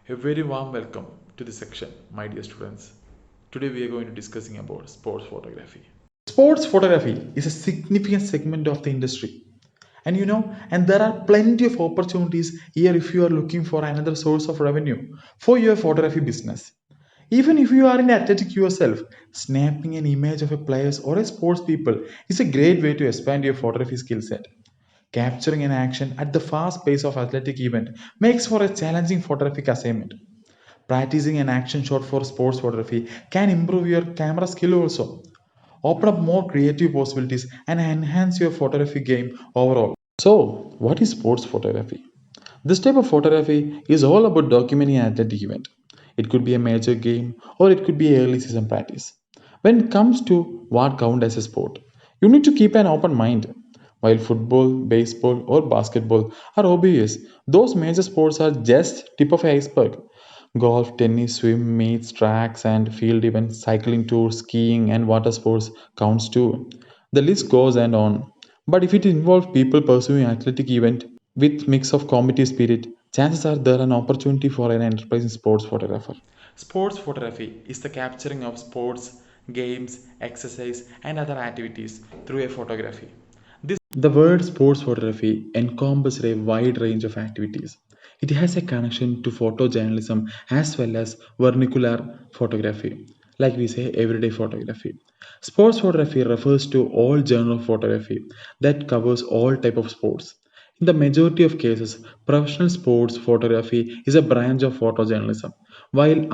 A very warm welcome to this section, my dear students. Today we are going to discussing about sports photography. Sports photography is a significant segment of the industry. And there are plenty of opportunities here if you are looking for another source of revenue for your photography business. Even if you are in athletic yourself, snapping an image of a players or a sports people is a great way to expand your photography skill set. Capturing an action at the fast pace of athletic event makes for a challenging photographic assignment. Practicing an action shot for sports photography can improve your camera skill also, open up more creative possibilities, and enhance your photography game overall. So, what is sports photography? This type of photography is all about documenting an athletic event. It could be a major game or it could be early season practice. When it comes to what count as a sport, you need to keep an open mind. While football, baseball, or basketball are obvious, those major sports are just tip of the iceberg. Golf, tennis, swim meets, tracks and field events, cycling tours, skiing, and water sports counts too. The list goes and on. But if it involves people pursuing athletic event with mix of competitive spirit, chances are there an opportunity for an enterprising sports photographer. Sports photography is the capturing of sports, games, exercise, and other activities through a photography. The word sports photography encompasses a wide range of activities. It has a connection to photojournalism as well as vernacular photography, like we say everyday photography. Sports photography refers to all genre of photography that covers all type of sports. In the majority of cases, professional sports photography is a branch of photojournalism, while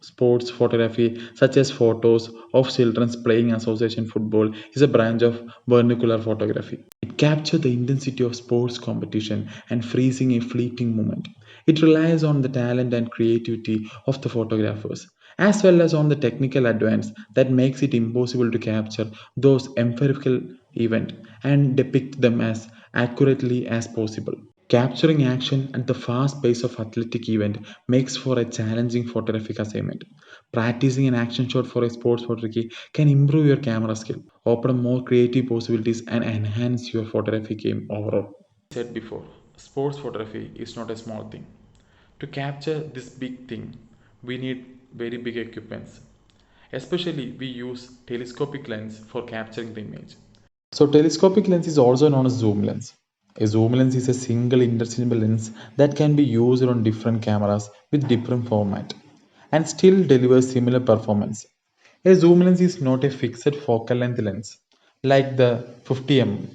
sports photography, such as photos of children playing association football, is a branch of vernacular photography. It captures the intensity of sports competition and freezing a fleeting moment. It relies on the talent and creativity of the photographers, as well as on the technical advance that makes it impossible to capture those empirical events and depict them as accurately as possible. Capturing action at the fast pace of athletic event makes for a challenging photographic assignment. Practicing an action shot for a sports photography can improve your camera skill, open more creative possibilities, and enhance your photography game overall. Said before, sports photography is not a small thing. To capture this big thing, we need very big equipments. Especially, we use telescopic lens for capturing the image. So, telescopic lens is also known as zoom lens. A zoom lens is a single interchangeable lens that can be used on different cameras with different format and still delivers similar performance. A zoom lens is not a fixed focal length lens like the 50 mm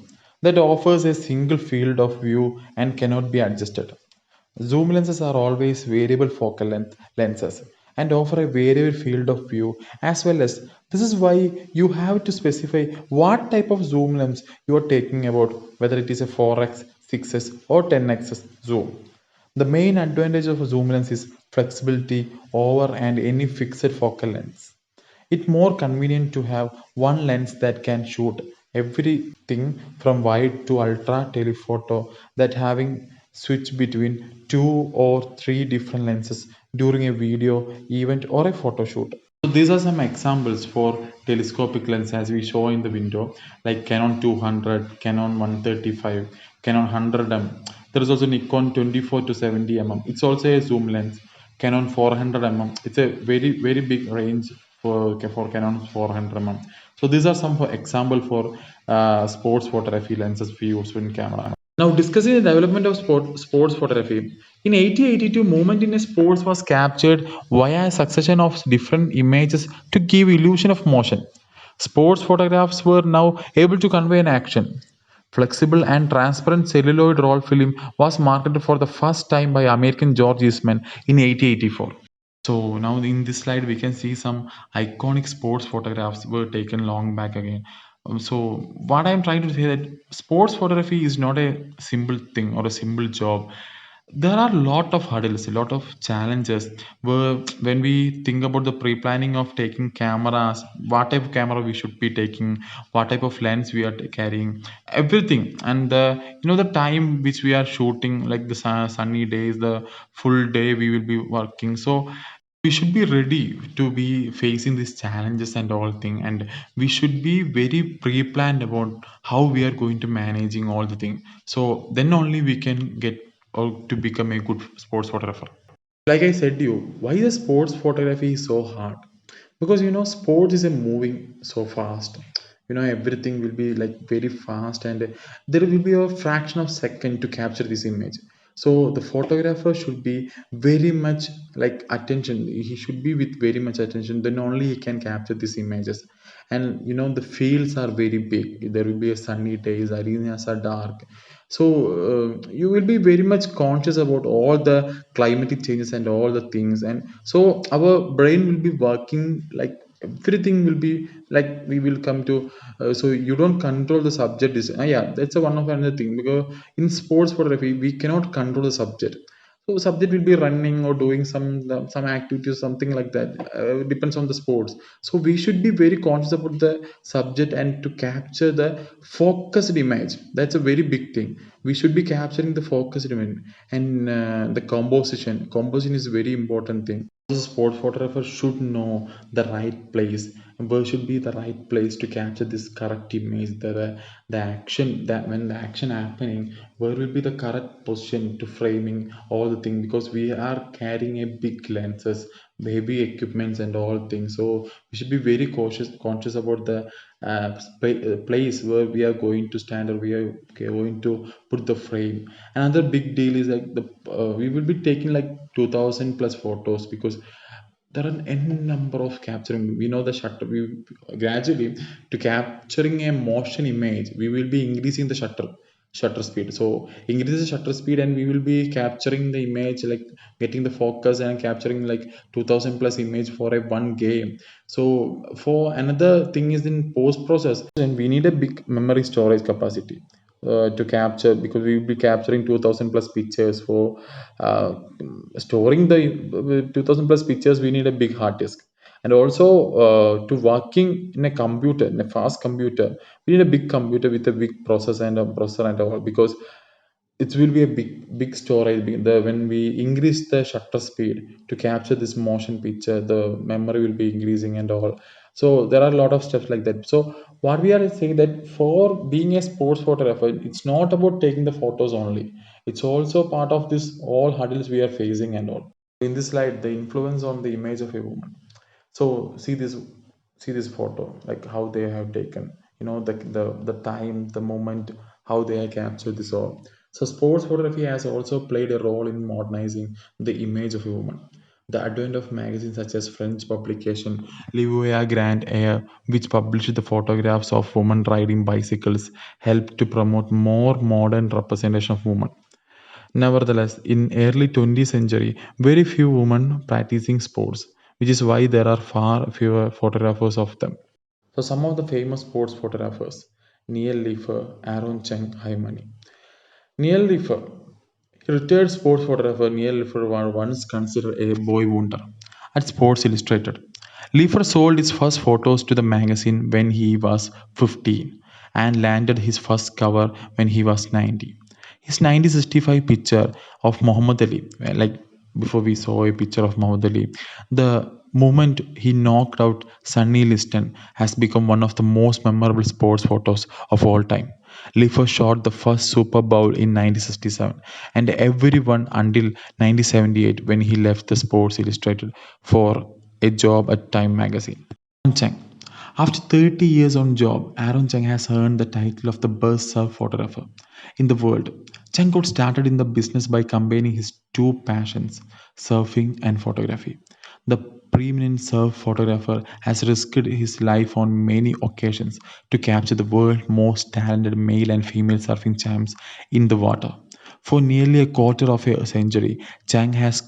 that offers a single field of view and cannot be adjusted. Zoom lenses are always variable focal length lenses and offer a variable field of view as well as this is why you have to specify what type of zoom lens you are taking about, whether it is a 4x, 6x or 10x zoom. The main advantage of a zoom lens is flexibility over and any fixed focal length. It's more convenient to have one lens that can shoot everything from wide to ultra telephoto that having switch between two or three different lenses during a video event or a photo shoot. So these are some examples for telescopic lens as we show in the window, like Canon 200, Canon 135, Canon 100mm. There is also Nikon 24 to 70 mm. It's also a zoom lens. Canon 400 mm. It's a very big range for Canon 400 mm. So these are some for example for sports photography lenses we use in camera. Now discussing the development of sports photography. In 1882, movement in sports was captured via a succession of different images to give illusion of motion. Sports photographs were now able to convey an action. Flexible and transparent celluloid roll film was marketed for the first time by American George Eastman in 1884. So now in this slide we can see some iconic sports photographs were taken long back again. So what I'm trying to say that sports photography is not a simple thing or a simple job. There are a lot of hurdles, a lot of challenges where when we think about the pre-planning of taking cameras, what type of camera we should be taking, what type of lens we are carrying, everything, and the time which we are shooting, like the sunny days, the full day we will be working. So we should be ready to be facing these challenges and all thing, and we should be very pre-planned about how we are going to managing all the thing, so then only we can get or to become a good sports photographer. Like I said to you, why the sports photography is so hard? Because sports is a moving so fast. Everything will be like very fast, and there will be a fraction of second to capture this image. So the photographer should be very much like attention. He should be with very much attention, then only he can capture these images. And the fields are very big, there will be a sunny days, arenas are dark. So you will be very much conscious about all the climatic changes and all the things. And so our brain will be working like everything will be like we will come to so you don't control the subject is yeah, that's a one of another thing, because in sports photography we cannot control the subject. So subject will be running or doing some activities, something like that. Depends on the sports. So we should be very conscious about the subject and to capture the focused image. That's a very big thing. We should be capturing the focused image. And the composition is a very important thing. The sports photographer should know the right place, where should be the right place to capture this correct image. The action, that when the action happening, where will be the correct position to framing all the things, because we are carrying a big lenses, heavy equipments and all things. So we should be very conscious about the place where we are going to stand, or we are going to put the frame. Another big deal is like the we will be taking like 2000 plus photos, because there are n number of capturing. We know the shutter. We gradually, to capturing a motion image, we will be increasing the shutter speed. So increase the shutter speed, and we will be capturing the image, like getting the focus and capturing like 2000 plus image for a one game. So for another thing is in post process, and we need a big memory storage capacity to capture, because we will be capturing 2000 plus pictures. For uh, storing the 2000 plus pictures, we need a big hard disk. And also to working in a computer, in a fast computer, we need a big computer with a big processor and a processor and all, because it will be a big storage. When we increase the shutter speed to capture this motion picture, the memory will be increasing and all. So there are a lot of steps like that. So what we are saying, that for being a sports photographer, it's not about taking the photos only, it's also part of this all hurdles we are facing and all. In this slide, the influence on the image of a woman. So see this photo, like how they have taken, the time, the moment, how they have captured this all. So sports photography has also played a role in modernizing the image of a woman. The advent of magazines such as French publication Livia Grand Air, which published the photographs of women riding bicycles, helped to promote more modern representation of women. Nevertheless, in early 20th century, very few women practicing sports, which is why there are far fewer photographers of them. So some of the famous sports photographers: Neil Leifer, Aaron Cheng, Haimani. Neil Leifer, retired sports photographer. Neil Leifer was once considered a boy wonder at Sports Illustrated. Leifer sold his first photos to the magazine when he was 15 and landed his first cover when he was 90. His 1965 picture of Muhammad Ali, like before we saw a picture of Muhammad Ali, the moment he knocked out Sonny Liston has become one of the most memorable sports photos of all time. Leifer shot the first Super Bowl in 1967 and everyone until 1978 when he left the Sports Illustrated for a job at Time magazine. Aaron Cheng. After 30 years on job, Aaron Cheng has earned the title of the best surf photographer in the world. Cheng got started in the business by combining his two passions, surfing and photography. The preeminent surf photographer has risked his life on many occasions to capture the world's most talented male and female surfing champs in the water. For nearly a quarter of a century, Chang has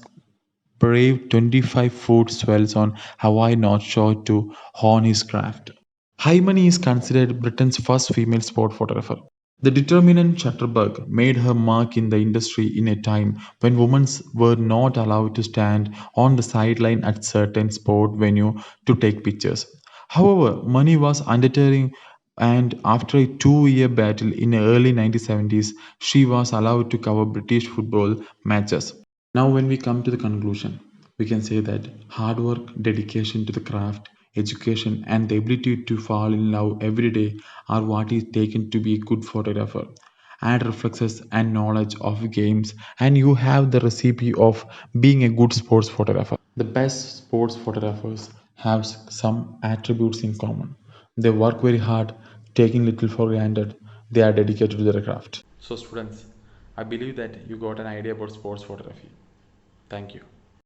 braved 25-foot swells on Hawaii North Shore to hone his craft. Haimani is considered Britain's first female sport photographer. The determinant Shutterbug made her mark in the industry in a time when women were not allowed to stand on the sideline at certain sport venues to take pictures. However, money was undeterring, and after a 2-year battle in the early 1970s, she was allowed to cover British football matches. Now, when we come to the conclusion, we can say that hard work, dedication to the craft, education, and the ability to fall in love every day are what is taken to be a good photographer. add reflexes and knowledge of games, and you have the recipe of being a good sports photographer. The best sports photographers have some attributes in common. They work very hard, taking little for granted. They are dedicated to their craft. So, students, I believe that you got an idea about sports photography. Thank you.